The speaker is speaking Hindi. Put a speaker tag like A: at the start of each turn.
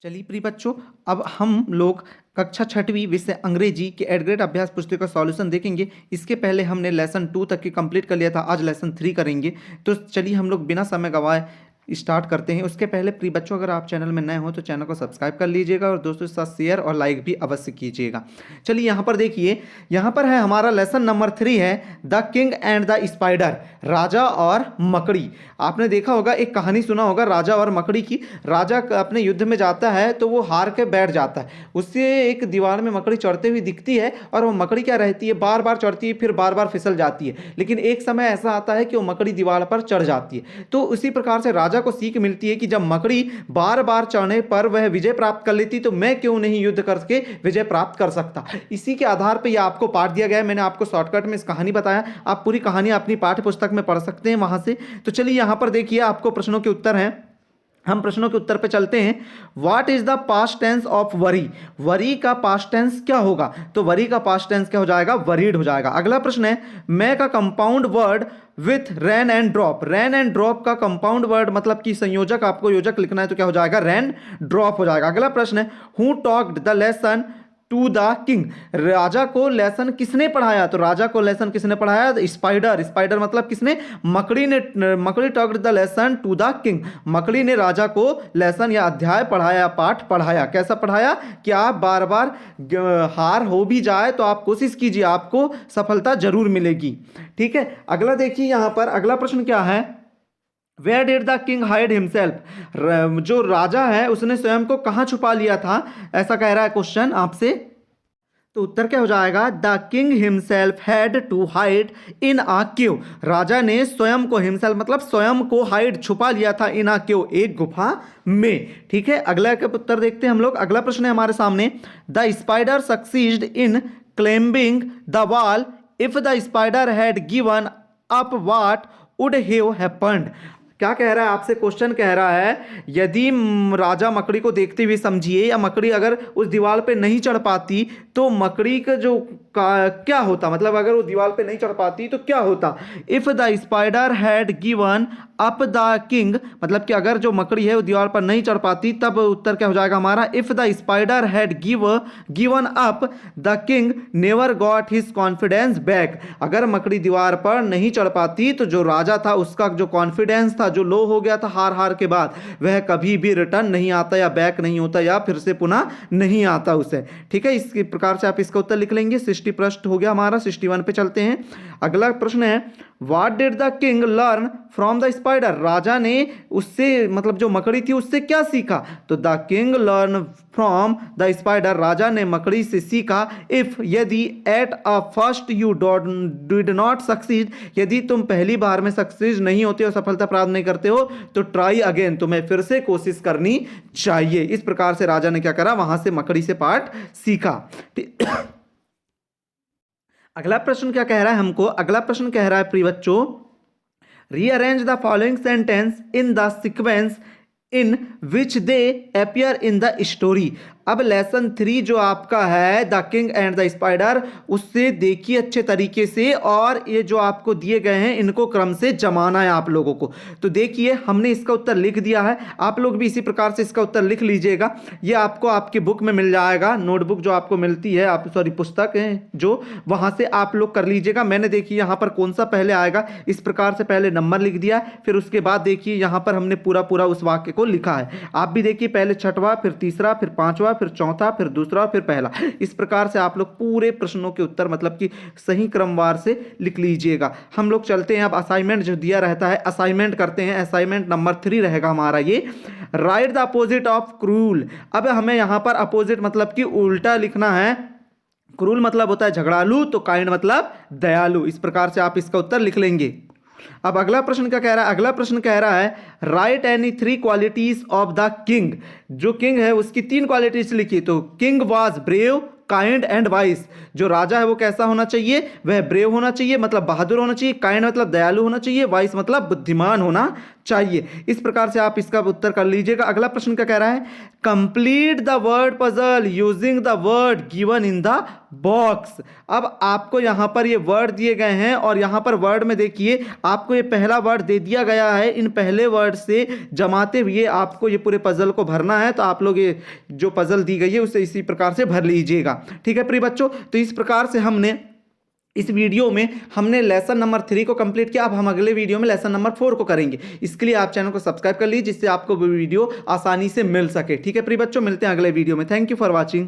A: चलिए प्रिय बच्चों, अब हम लोग कक्षा छठवीं विषय अंग्रेजी के एडग्रेड अभ्यास पुस्तक का सॉल्यूशन देखेंगे। इसके पहले हमने लेसन 2 तक की कंप्लीट कर लिया था, आज लेसन 3 करेंगे। तो चलिए हम लोग बिना समय गंवाए स्टार्ट करते हैं। उसके पहले प्रिय बच्चों, अगर आप चैनल में नए हो तो चैनल को सब्सक्राइब कर लीजिएगा और दोस्तों के साथ शेयर और लाइक भी अवश्य कीजिएगा। चलिए यहाँ पर देखिए, यहाँ पर है हमारा लेसन नंबर 3 है the king and the spider, राजा और मकड़ी। आपने देखा होगा, एक कहानी सुना होगा राजा और मकड़ी की। राजा अपने युद्ध में जाता है तो वो हार के बैठ जाता है, उससे एक दीवार में मकड़ी चढ़ते हुई दिखती है और वो मकड़ी क्या रहती है, बार बार चढ़ती है फिर बार बार फिसल जाती है। लेकिन एक समय ऐसा आता है कि वो मकड़ी दीवार पर चढ़ जाती है। तो उसी प्रकार से राजा को सीख मिलती है कि जब मकड़ी बार बार चढ़ने पर वह विजय प्राप्त कर लेती तो मैं क्यों नहीं युद्ध करके विजय प्राप्त कर सकता। इसी के आधार पर यह आपको पाठ दिया गया है। मैंने आपको शॉर्टकट में इस कहानी बताया, आप पूरी कहानी अपनी पाठ्य पुस्तक में पढ़ सकते हैं वहां से। तो चलिए यहाँ पर देखिए, आपको प्रश्नों के उत्तर हैं। हम प्रश्नों के उत्तर पे चलते हैं। What is the past tense of worry? Worry का पास्ट टेंस क्या होगा? तो वरी का पास्ट टेंस क्या हो जाएगा? वरीड हो जाएगा। अगला प्रश्न है, make a compound word with rain and drop. Rain and drop का कंपाउंड वर्ड मतलब कि संयोजक, आपको योजक लिखना है तो क्या हो जाएगा? रेन ड्रॉप हो जाएगा। अगला प्रश्न है, who talked the lesson to the king? राजा को लेसन किसने पढ़ाया? तो राजा को लेसन किसने पढ़ाया? स्पाइडर। स्पाइडर मतलब किसने? मकड़ी ने। मकड़ी talked the lesson to the king, मकड़ी ने राजा को लेसन या अध्याय पढ़ाया, पाठ पढ़ाया। कैसा पढ़ाया? कि आप बार बार हार हो भी जाए तो आप कोशिश कीजिए, आपको सफलता जरूर मिलेगी। ठीक है, अगला देखिए, यहां पर अगला प्रश्न क्या है, where did the king hide himself? जो राजा है उसने स्वयं को कहां छुपा लिया था, ऐसा कह रहा है क्वेश्चन आपसे। तो उत्तर क्या हो जाएगा? The king himself had to hide in a cave. राजा ने स्वयं को, हिमसेल्फ मतलब स्वयं को, हाइड छुपा लिया था, इन आ केव एक गुफा में। ठीक है, अगला का उत्तर देखते हैं हम लोग। अगला प्रश्न है हमारे सामने, the spider succeed in climbing the wall if the spider had given up what would have happened? क्या कह रहा है आपसे? क्वेश्चन कह रहा है, यदि राजा मकड़ी को देखते हुए समझिए, या मकड़ी अगर उस दीवार पे नहीं चढ़ पाती तो मकड़ी का जो क्या होता, मतलब अगर वो दीवार पे नहीं चढ़ पाती तो क्या होता? If the spider had given up the king, मतलब कि अगर जो मकड़ी है वो दीवार पर नहीं चढ़ पाती, तब उत्तर क्या हो जाएगा हमारा? If the spider had given up the king never got his confidence back. अगर मकड़ी दीवार पर नहीं चढ़ पाती तो जो राजा था उसका जो कॉन्फिडेंस था, जो लो हो गया था हार हार के बाद, वह कभी भी रिटर्न नहीं आता या बैक नहीं होता या फिर से पुनः नहीं आता उसे। ठीक है, इस प्रकार से आप इसका उत्तर लिख लेंगे। 60 प्रश्न हो गया हमारा, 61 पे चलते हैं। अगला प्रश्न है, what did the king learn from the spider? राजा ने उससे, मतलब जो मकड़ी थी उससे क्या सीखा? तो the king learn from the spider, राजा ने मकड़ी से सीखा, इफ यदि at a first you did not succeed, यदि तुम पहली बार में सक्सीड नहीं होते हो, सफलता प्राप्त नहीं करते हो, तो ट्राई अगेन, तुम्हें फिर से कोशिश करनी चाहिए। इस प्रकार से राजा ने क्या करा, वहां से मकड़ी से पाठ सीखा। अगला प्रश्न क्या कह रहा है हमको? अगला प्रश्न कह रहा है प्रिय बच्चों, rearrange the following sentence in the sequence in which they appear in the story. अब लेसन 3 जो आपका है the king and the spider, उससे देखिए अच्छे तरीके से, और ये जो आपको दिए गए हैं इनको क्रम से जमाना है आप लोगों को। तो देखिए, हमने इसका उत्तर लिख दिया है, आप लोग भी इसी प्रकार से इसका उत्तर लिख लीजिएगा। ये आपको आपकी बुक में मिल जाएगा, नोटबुक जो आपको मिलती है, आप सॉरी पुस्तक है जो, वहां से आप लोग कर लीजिएगा। मैंने देखिए यहाँ पर कौन सा पहले आएगा, इस प्रकार से पहले नंबर लिख दिया, फिर उसके बाद देखिए यहाँ पर हमने पूरा पूरा उस वाक्य को लिखा है। आप भी देखिए, पहले छठवां, फिर तीसरा, फिर पांचवा, फिर चौथा, फिर दूसरा, फिर पहला। इस प्रकार से आप लोग पूरे प्रश्नों के उत्तर मतलब कि सही क्रमवार से लिख लीजिएगा। हम लोग चलते हैं अब असाइनमेंट जो दिया रहता है, असाइनमेंट करते हैं। असाइनमेंट नंबर 3 रहेगा हमारा ये, right the opposite of cruel. अब हमें यहां पर अपोजिट मतलब कि उल्टा लिखना है। क्रूल मतलब होता है झगड़ालू, तो काइंड मतलब दयालु। इस प्रकार से आप इसका उत्तर लिख लेंगे। अब अगला प्रश्न क्या कह रहा है? अगला प्रश्न कह रहा है, right any 3 qualities of the king. जो किंग है उसकी 3 क्वालिटीज लिखी। तो king was brave, kind and vice. जो राजा है वो कैसा होना चाहिए? वह ब्रेव होना चाहिए, मतलब बहादुर होना चाहिए, काइंड मतलब दयालु होना चाहिए, वाइस मतलब बुद्धिमान होना चाहिए। इस प्रकार से आप इसका उत्तर कर लीजिएगा। अगला प्रश्न क्या कह रहा है, complete the word puzzle using the word given in the box. अब आपको यहां पर ये वर्ड दिए गए हैं और यहां पर वर्ड में देखिए आपको ये पहला वर्ड दे दिया गया है। इन पहले वर्ड से जमाते हुए आपको ये पूरे पजल को भरना है। तो आप लोग ये जो पजल दी गई है उसे इसी प्रकार से भर लीजिएगा। ठीक है प्रिय बच्चों, तो इस प्रकार से हमने इस वीडियो में हमने लेसन नंबर 3 को कंप्लीट किया। अब हम अगले वीडियो में लेसन नंबर 4 को करेंगे। इसके लिए आप चैनल को सब्सक्राइब कर लीजिए जिससे आपको वीडियो आसानी से मिल सके। ठीक है प्रिय बच्चों, मिलते हैं अगले वीडियो में। Thank you for watching.